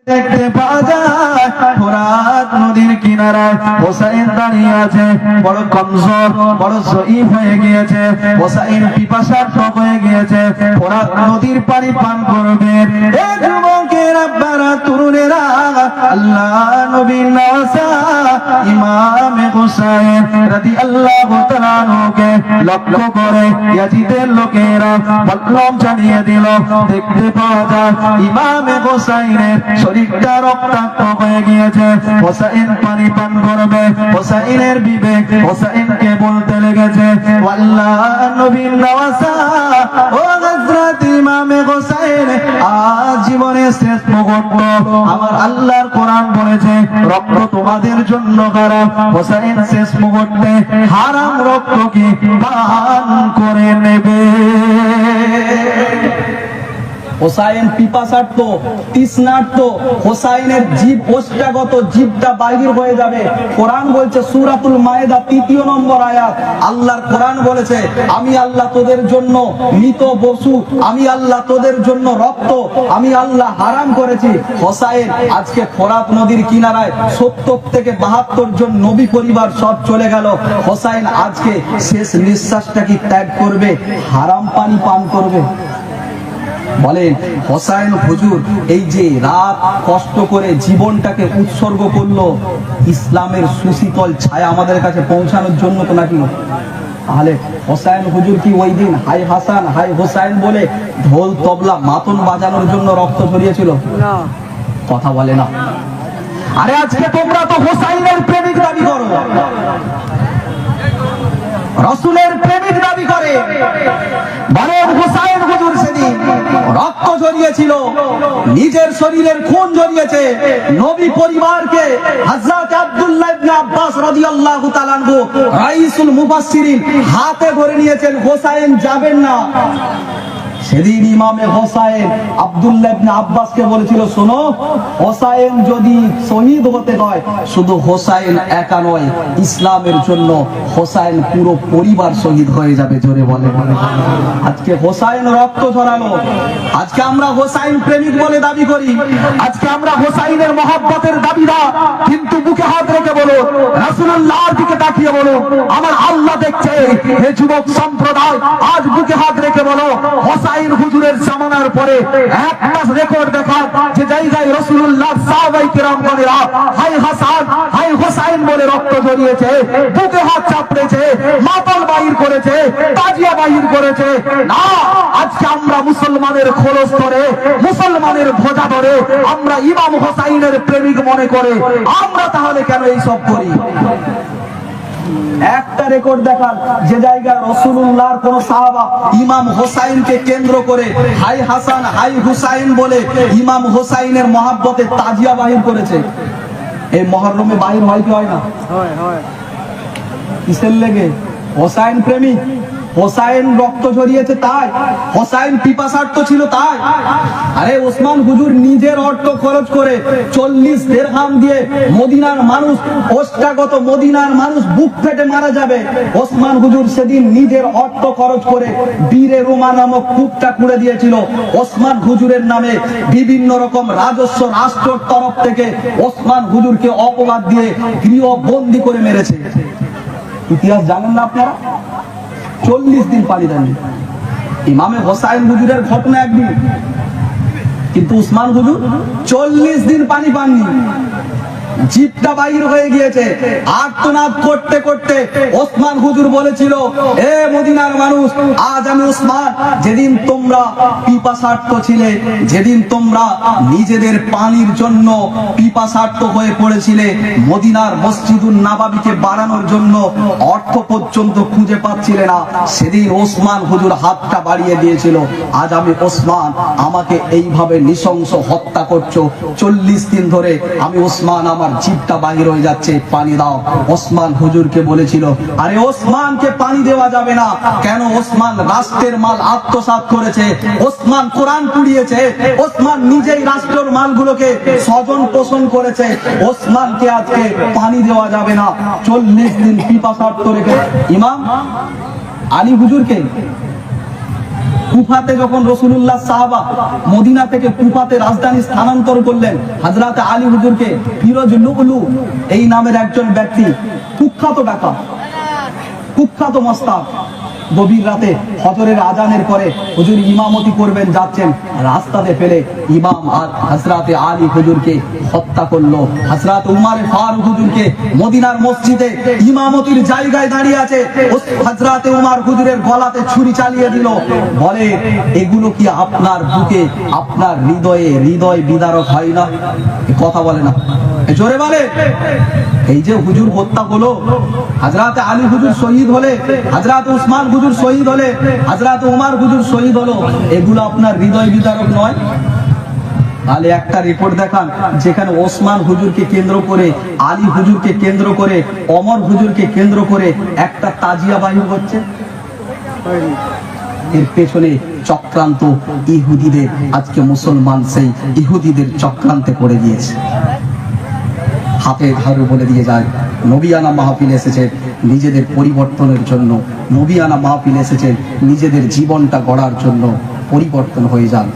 দেখতে পাওয়া যায় ফোরাত নদীর কিনারায় হোসাইন দাঁড়িয়ে আছে, বড় কমজোর, বড় জয়ীফ হয়ে গিয়েছে। হোসাইন পিপাসার্থ হয়ে গিয়েছে, ফোরাত নদীর পানি পান করবে। এ যুবকের আব্বারা, তরুণেরা, আল্লাহ নবীর নওয়াসা ইমামে হোসাইন রাদিয়াল্লাহু তাআলা আনহুকে লক্ষ্য করে ইয়াজিদের লোকেরা বদনাম জানিয়ে দিল। দেখতে পাওয়া যায় ইমামে হোসাইনের শরীরটা রক্তাক্ত হয়ে গিয়েছে। হোসাইন পানি পান করবে। হোসাইনের বিবেক হোসাইনকে বলতে লেগেছে, আল্লাহ নবীর নওয়াসা ও হযরত ইমামে হোসাইন, আজ জীবনের শেষ মুহূর্ত, আমার আল্লাহর কোরআন বলেছে রক্ত তোমাদের জন্য হারাম। হোসাইন শেষ মুহূর্তে হারাম রক্ত কি পান করে নেবে। হোসাইন পিপাসার্থ, তৃষ্ণার্থ, হোসাইনের জীব ওষ্ঠাগত, জীবটা বাহির হয়ে যাবে। কোরআন বলছে সূরাতুল মায়েদা ৩ নম্বর আয়াত, আল্লাহর কোরআন বলেছে আমি আল্লাহ তোদের জন্য মৃত পশু, আমি আল্লাহ তোদের জন্য রক্ত, আমি আল্লাহ হারাম করেছি। হোসাইন আজকে ফোরাত নদীর কিনারায় ৭০ থেকে ৭২ জন নবী পরিবার সব চলে গেল। হোসাইন আজকে শেষ নিঃশ্বাসটা কি ত্যাগ করবে? হারাম পানি পান করবে? বলেন হোসাইন হুজুর এই যে রাত কষ্ট করে জীবনটাকে উৎসর্গ করলো ইসলামের সুশীতল ছায়া আমাদের কাছে পৌঁছানোর জন্য, তো নাকি? তাহলে হোসাইন হুজুর কি ওই দিন হাই হাসান হাই হোসাইন বলে ঢোল তবলা মাতন বাজানোর জন্য রক্ত ঝরিয়েছিল? কথা বলে না। আরে আজকে তোমরা তো হোসাইনের প্রেমিক দাবি করো, রাসূলের প্রেমিক দাবি করে। বরং হোসাইন হুজুর সেদিন রক্ত ঝরিয়েছিল, নিজের শরীরের খুন ঝরিয়েছে, নবী পরিবারকে হযরত আব্দুল্লাহ ইবনে আব্বাস রাদিয়াল্লাহু তাআলা আনহু রাইসুল মুফাসসিরিন হাতে ধরে নিয়েছেন, হোসাইন যাবেন না। সেদিন ইমামে হোসাইন আব্দুল্লাহ ইবনে আব্বাসকে বলেছিল, শোনো, হোসাইন যদি শহীদ হতে হয় শুধু হোসাইন একা নয়, ইসলামের জন্য হোসাইন পুরো পরিবার শহীদ হয়ে যাবে। জোরে বলে। আজকে হোসাইন রক্ত ঝরালো, আজকে আমরা হোসাইন প্রেমিক বলে দাবি করি, আজকে আমরা হোসাইনের মহব্বতের দাবিদার। কিন্তু বুকে হাত রেখে বলো, রাসূলুল্লাহর দিকে তাকিয়ে বলো, আমার আল্লাহ দেখছে। হে যুবক সম্প্রদায়, আজ বুকে হাত রেখে বলো, হোসাইন হুজুরের জামানার পরে একটা রেকর্ড দেখা যে জায়গায় রাসূলুল্লাহ সাহাবায়ে কেরামগণেরা হাই হাসান হাই হোসাইন বলে রক্ত ঝরিয়েছে, বুকে হাত চাপড়েছে, মাতল বাহির করেছে, তাজিয়া বাহির করেছে। না, আজকে আমরা মুসলমানের খোলস ধরে, মুসলমানের ধ্বজা ধরে আমরা ইমাম হোসাইনের প্রেমিক মনে করে আমরা তাহলে কেন এই সব করি? একটা রেকর্ড দেখান যে জায়গায় রাসূলুল্লাহর কোন সাহাবা ইমাম হোসাইনকে কেন্দ্র করে হাই হাসান হাই হুসাইন বলে ইমাম হোসাইনের মহব্বতে তাজিয়া বাহির করেছে। এই মুহররমে বাহির হয় কি হয় না? হয়। কিসের লেগে? হোসাইন প্রেমিক, হোসাইন রক্ত ঝরিয়েছে তাই, হোসাইন পিপাসার্থ ছিল তাই। আরে ওসমান হুজুর নিজের অর্থ খরচ করে 40 দিরহাম দিয়ে মদিনার মানুষ, ওষ্ঠাগত মদিনার মানুষ বুক ফেটে মারা যাবে, ওসমান হুজুর সেদিন নিজের অর্থ খরচ করে বীরে রোমা নামক কূপটা খুঁড়ে দিয়েছিল। ওসমান হুজুরের নামে বিভিন্ন রকম রাজস্ব রাষ্ট্রের তরফ থেকে ওসমান হুজুরকে অপবাদ দিয়ে গৃহবন্দী করে মেরেছে। ইতিহাস জানেন না আপনারা? 40 দিন পানি দেননি। ইমামে হোসাইন হুজুরের ঘটনা একদিন, কিন্তু উসমান হুজুর 40 দিন পানি পাননি। জিভটা বাহির হয়ে গিয়েছে, আর্তনাদ করতে করতে ওসমান হুজুর বলেছিল, এ মদিনার মানুষ, আজ আমি ওসমান, যেদিন তোমরা পিপাসার্থ ছিলে, যেদিন তোমরা নিজেদের পানির জন্য পিপাসার্থ হয়ে পড়েছিলে, মদিনার মসজিদুন নববীকে বাড়ানোর জন্য অর্থ পর্যন্ত খুঁজে পাচ্ছিলে না, সেদিন ওসমান হুজুর হাতটা বাড়িয়ে দিয়েছিল। আজ আমি ওসমান, আমাকে এইভাবে নৃশংস হত্যা করছো, 40 দিন ধরে আমি ওসমান, আমার জিভটা বাহির হয়ে যাচ্ছে, পানি দাও। ওসমান হুজুরকে বলেছিল, আরে ওসমানকে পানি দেওয়া যাবে না কেন? ওসমান রাষ্ট্রের মাল আত্মসাৎ করেছে, ওসমান কোরআন পুড়িয়েছে, ওসমান নিজেই রাষ্ট্রের মালগুলোকে স্বজন পোষণ করেছে, ওসমানকে আজকে পানি দেওয়া যাবে না। 40 দিন পিপাসার্থ রেখে ইমাম আলী হুজুরকে কুফাতে যখন রাসূলুল্লাহ সাহাবা মদিনা থেকে কুফাতে রাজধানী স্থানান্তর করলেন, হযরত আলী হুজুরকে ফিরোজ লুলু এই নামের একজন ব্যক্তি, কুখ্যাত ডাকাত, কুখ্যাত মস্তাক, গভীর রাতে ফজরের আজানের পরে হুজুর ইমামতি করবেন যাচ্ছেন, রাস্তাতে ফেলে ইমাম আর হযরতে আলী হুজুরকে হত্যা করলো। হযরত উমর ফারুক হুজুরকে মদিনার মসজিদে ইমামতির জায়গায় দাঁড়িয়ে আছে, হযরতে উমর হুজুরের গলাতে ছুরি চালিয়ে দিল। বলে, এগুলো কি আপনার বুকে, আপনার হৃদয়ে হৃদয় বিদারক হয় না? এ কথা বলে না, এ জোরে বলে। এই যে হুজুর হত্যা হলো, হযরতে আলী হুজুর শহীদ হলে, হযরত উসমান হুজুর শহীদ হলে, হযরত উমর হুজুর শহীদ হলো, এগুলো আপনার হৃদয় বিদারক নয়? তাহলে একটা রিপোর্ট দেখান যেখানে ওসমান হুজুরকে কেন্দ্র করে, আলী হুজুরকে কেন্দ্র করে, ওমর হুজুরকে কেন্দ্র করে একটা তাজিয়া বাহির হচ্ছে। এর পেছনে চক্রান্ত ইহুদিদের। আজকে মুসলমান সেই ইহুদিদের চক্রান্তে পড়ে গিয়েছে। হাতে ধারু বলে দিয়ে যায়, নবিয়ানা মাহফিল এসেছে নিজেদের পরিবর্তনের জন্য, নবিয়ানা মাহফিল এসেছে নিজেদের জীবনটা গড়ার জন্য। পরিবর্তন হয়ে যান।